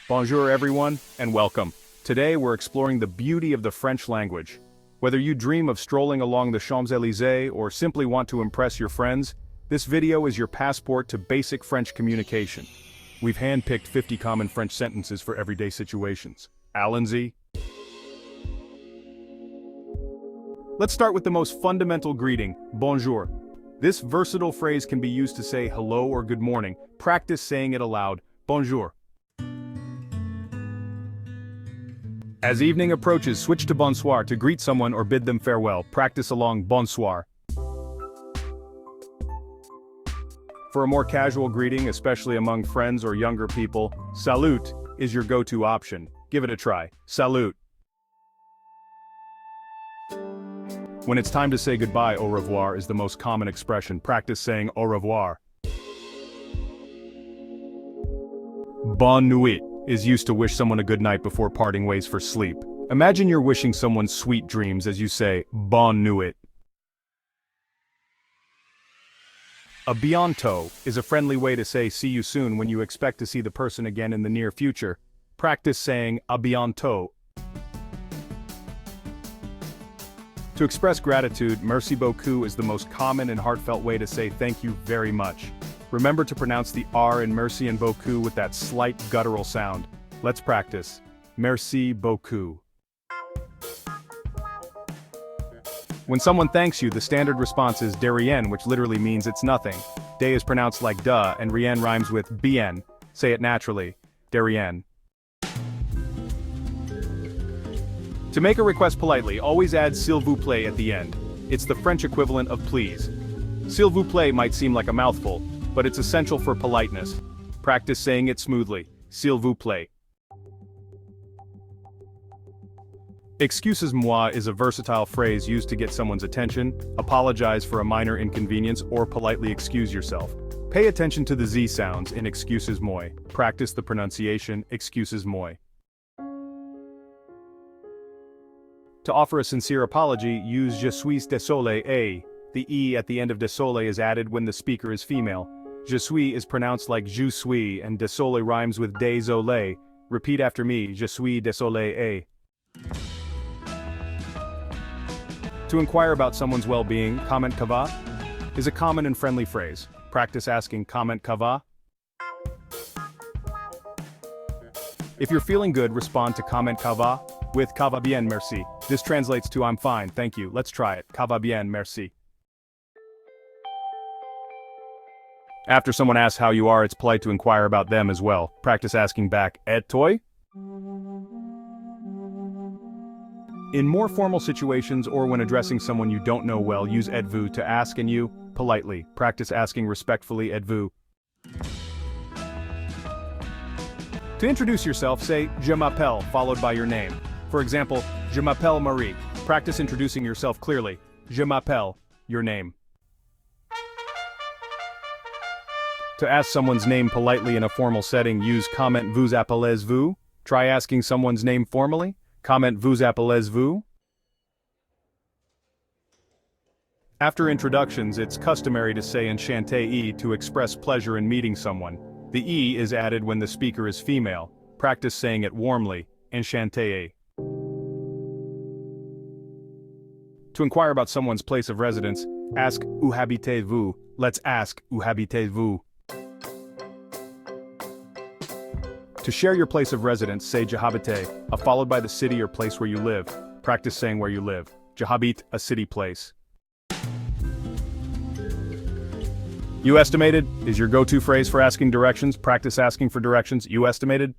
Bonjour everyone, and welcome. Today we're exploring the beauty of the French language. Whether you dream of strolling along the Champs-Élysées or simply want to impress your friends, this video is your passport to basic French communication. We've handpicked 50 common French sentences for everyday situations. Allons-y. Let's start with the most fundamental greeting, bonjour. This versatile phrase can be used to say hello or good morning. Practice saying it aloud, bonjour. As evening approaches, switch to bonsoir to greet someone or bid them farewell. Practice along bonsoir. For a more casual greeting, especially among friends or younger people, salut is your go-to option. Give it a try. Salut. When it's time to say goodbye, au revoir is the most common expression. Practice saying au revoir. Bonne nuit is used to wish someone a good night before parting ways for sleep. Imagine you're wishing someone sweet dreams as you say, bonne nuit. A bientôt is a friendly way to say see you soon when you expect to see the person again in the near future. Practice saying à bientôt. To express gratitude, merci beaucoup is the most common and heartfelt way to say thank you very much. Remember to pronounce the R in merci and beaucoup with that slight guttural sound. Let's practice. Merci beaucoup. When someone thanks you, the standard response is de rien, which literally means it's nothing. De is pronounced like duh, and rien rhymes with bien. Say it naturally. De rien. To make a request politely, always add s'il vous plaît at the end. It's the French equivalent of please. S'il vous plaît might seem like a mouthful, but it's essential for politeness. Practice saying it smoothly. S'il vous plaît. Excusez-moi is a versatile phrase used to get someone's attention, apologize for a minor inconvenience, or politely excuse yourself. Pay attention to the Z sounds in excusez-moi. Practice the pronunciation, excusez-moi. To offer a sincere apology, use je suis désolé et. The E at the end of désolé is added when the speaker is female. Je suis is pronounced like je suis, and désolé rhymes with désolé. Repeat after me, je suis désolé et. To inquire about someone's well-being, comment ça va is a common and friendly phrase. Practice asking comment ça va. If you're feeling good, respond to comment ça va with ça va bien, merci. This translates to I'm fine, thank you. Let's try it. Ça va bien, merci. After someone asks how you are, it's polite to inquire about them as well. Practice asking back, et toi? In more formal situations or when addressing someone you don't know well, use et vous to ask and you, politely. Practice asking respectfully, et vous. To introduce yourself, say, je m'appelle, followed by your name. For example, je m'appelle Marie. Practice introducing yourself clearly. Je m'appelle, your name. To ask someone's name politely in a formal setting, use comment vous appelez-vous. Try asking someone's name formally. Comment vous appelez-vous. After introductions, it's customary to say enchanté to express pleasure in meeting someone. The E is added when the speaker is female. Practice saying it warmly, enchanté. To inquire about someone's place of residence, ask où habitez-vous. Let's ask où habitez-vous. To share your place of residence, say je habite, followed by the city or place where you live. Practice saying where you live. Je habite, a city place. You estimated is your go-to phrase for asking directions. Practice asking for directions. You estimated.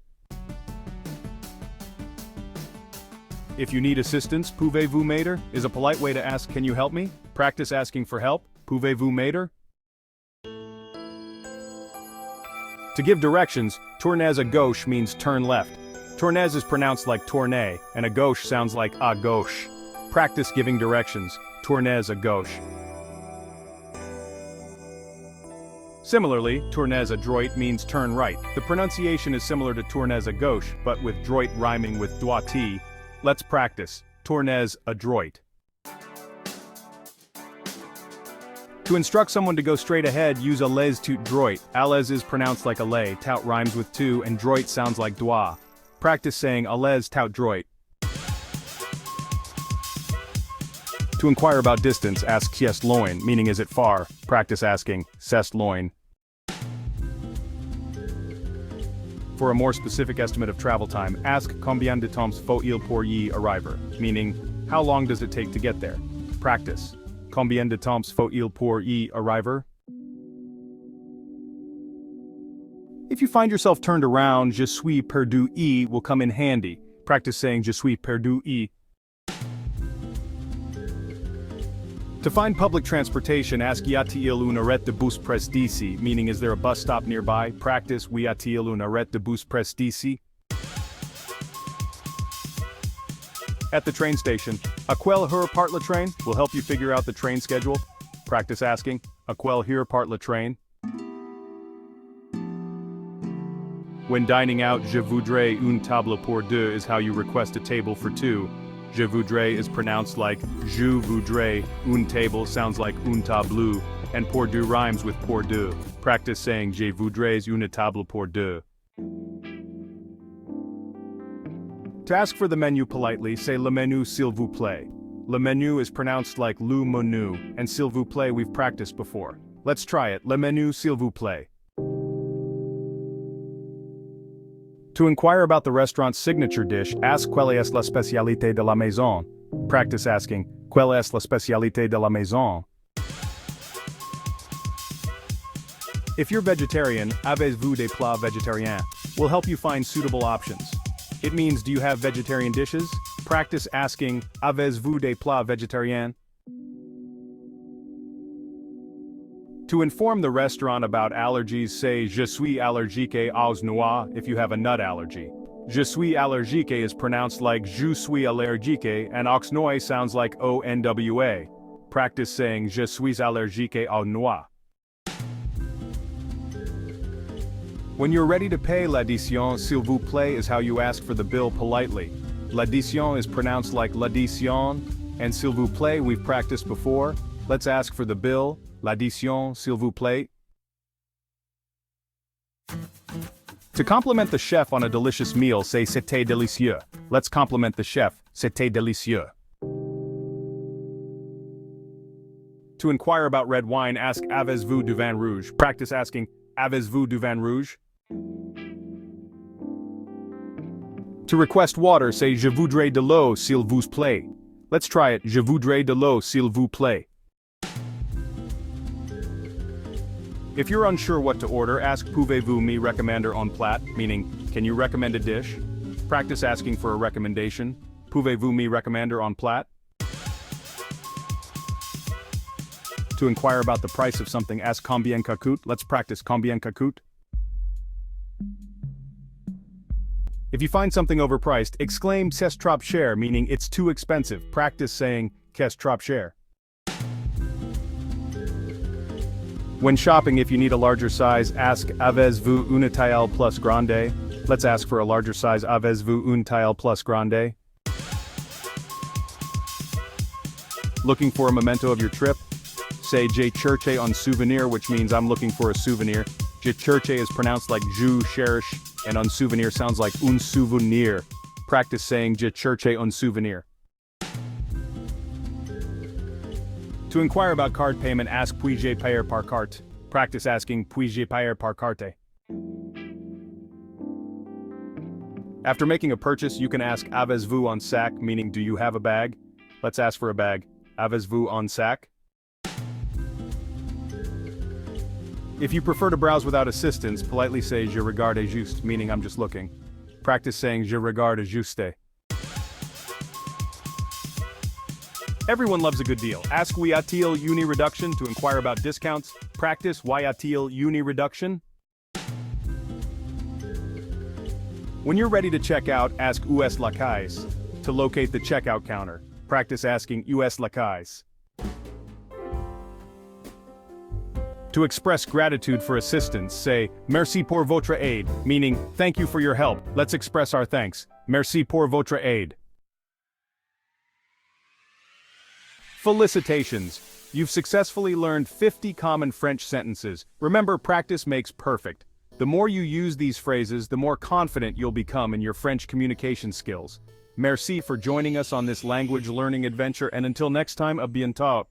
If you need assistance, pouvez-vous m'aider is a polite way to ask can you help me? Practice asking for help. Pouvez-vous m'aider? To give directions, tournez à gauche means turn left. Tournez is pronounced like tourner, and à gauche sounds like à gauche. Practice giving directions. Tournez à gauche. Similarly, tournez à droite means turn right. The pronunciation is similar to tournez à gauche, but with droite rhyming with droite. Let's practice. Tournez à droite. To instruct someone to go straight ahead, use allez tout droit. Allez is pronounced like allez, tout rhymes with tu, and droit sounds like doit. Practice saying allez tout droit. To inquire about distance, ask qu'est loin, meaning is it far. Practice asking c'est loin. For a more specific estimate of travel time, ask combien de temps faut-il pour y arriver, meaning how long does it take to get there. Practice. Combien de temps faut-il pour y arriver? If you find yourself turned around, je suis perdu y will come in handy. Practice saying je suis perdu y. To find public transportation, ask y a-t-il une arrêt de bus près d'ici, meaning is there a bus stop nearby? Practice y a-t-il une arrêt de bus près d'ici? At the train station, à quelle heure part le train will help you figure out the train schedule. Practice asking, à quelle heure part le train? When dining out, je voudrais une table pour deux is how you request a table for two. Je voudrais is pronounced like je voudrais, une table sounds like une table, and pour deux rhymes with pour deux. Practice saying je voudrais une table pour deux. To ask for the menu politely, say le menu s'il vous plaît. Le menu is pronounced like le menu, and s'il vous plaît we've practiced before. Let's try it, le menu s'il vous plaît. To inquire about the restaurant's signature dish, ask quelle est la spécialité de la maison. Practice asking, quelle est la spécialité de la maison? If you're vegetarian, avez-vous des plats végétariens will help you find suitable options. It means do you have vegetarian dishes? Practice asking, avez-vous des plats végétariens? To inform the restaurant about allergies, say je suis allergique aux noix if you have a nut allergy. Je suis allergique is pronounced like je suis allergique, and aux noix sounds like ONWA. Practice saying je suis allergique aux noix. When you're ready to pay, l'addition s'il vous plaît is how you ask for the bill politely. L'addition is pronounced like l'addition, and s'il vous plaît we've practiced before. Let's ask for the bill. L'addition, s'il vous plaît. To compliment the chef on a delicious meal, say c'était délicieux. Let's compliment the chef, c'était délicieux. To inquire about red wine, ask avez-vous du vin rouge. Practice asking, avez-vous du vin rouge? To request water, say je voudrais de l'eau, s'il vous plaît. Let's try it, je voudrais de l'eau, s'il vous plaît. If you're unsure what to order, ask pouvez-vous me recommander un plat, meaning, can you recommend a dish? Practice asking for a recommendation. Pouvez-vous me recommander un plat? To inquire about the price of something, ask combien ça coûte. Let's practice combien ça coûte. If you find something overpriced, exclaim c'est trop cher, meaning it's too expensive. Practice saying c'est trop cher. When shopping, if you need a larger size, ask avez-vous une taille plus grande? Let's ask for a larger size. Avez-vous une taille plus grande? Looking for a memento of your trip? Say je cherche un souvenir, which means I'm looking for a souvenir. Je cherche is pronounced like je cherche, and un souvenir sounds like un souvenir. Practice saying je cherche un souvenir. To inquire about card payment, ask puis-je payer par carte. Practice asking puis-je payer par carte. After making a purchase, you can ask avez-vous un sac, meaning do you have a bag? Let's ask for a bag. Avez-vous un sac? If you prefer to browse without assistance, politely say je regarde juste, meaning I'm just looking. Practice saying je regarde juste. Everyone loves a good deal. Ask y a-t-il une réduction to inquire about discounts. Practice y a-t-il une réduction. When you're ready to check out, ask où est la caisse to locate the checkout counter. Practice asking où est la caisse. To express gratitude for assistance, say merci pour votre aide, meaning thank you for your help. Let's express our thanks. Merci pour votre aide. Felicitations! You've successfully learned 50 common French sentences. Remember, practice makes perfect. The more you use these phrases, the more confident you'll become in your French communication skills. Merci for joining us on this language learning adventure, and until next time, à bientôt.